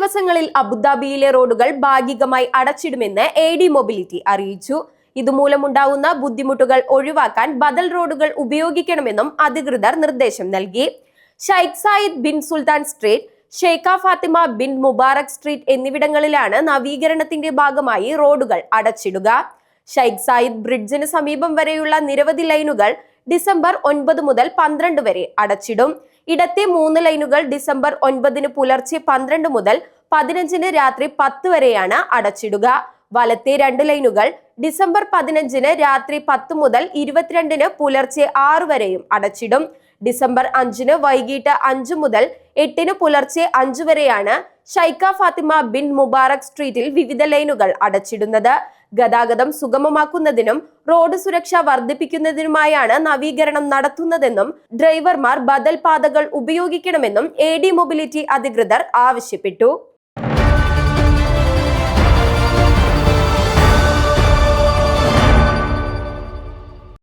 ദിവസങ്ങളിൽ അബുദാബിയിലെ റോഡുകൾ ഭാഗികമായി അടച്ചിടുമെന്ന് AD മൊബിലിറ്റി അറിയിച്ചു. ഇതുമൂലമുണ്ടാവുന്ന ബുദ്ധിമുട്ടുകൾ ഒഴിവാക്കാൻ ബദൽ റോഡുകൾ ഉപയോഗിക്കണമെന്നും അധികൃതർ നിർദ്ദേശം നൽകി. Sheikh Zayed bin Sultan street, Sheikha Fathima bin Mubarak street എന്നിവിടങ്ങളിലാണ് നവീകരണത്തിന്റെ ഭാഗമായി റോഡുകൾ അടച്ചിടുക. ഷൈഖ് സായിദ് ബ്രിഡ്ജിന് സമീപം വരെയുള്ള നിരവധി ലൈനുകൾ ഡിസംബർ 9 മുതൽ 12 വരെ അടച്ചിടും. ഇടത്തെ 3 ലൈനുകൾ ഡിസംബർ 9 പുലർച്ചെ 12 മുതൽ 15 രാത്രി 10 വരെയാണ് അടച്ചിടുക. വലത്തെ 2 ലൈനുകൾ ഡിസംബർ 15 രാത്രി 10 മുതൽ 22 പുലർച്ചെ 6 വരെയും അടച്ചിടും. ഡിസംബർ 5 വൈകിട്ട് 5 മുതൽ 8 പുലർച്ചെ 5 വരെയാണ് ഷൈഖ ഫാത്തിമ ബിൻ മുബാറക് സ്ട്രീറ്റിൽ വിവിധ ലൈനുകൾ അടച്ചിടുന്നത്. ഗതാഗതം സുഗമമാക്കുന്നതിനും റോഡ് സുരക്ഷ വർദ്ധിപ്പിക്കുന്നതിനുമായാണ് നവീകരണം നടത്തുന്നതെന്നും ഡ്രൈവർമാർ ബദൽ പാതകൾ ഉപയോഗിക്കണമെന്നും AD മൊബിലിറ്റി അധികൃതർ ആവശ്യപ്പെട്ടു.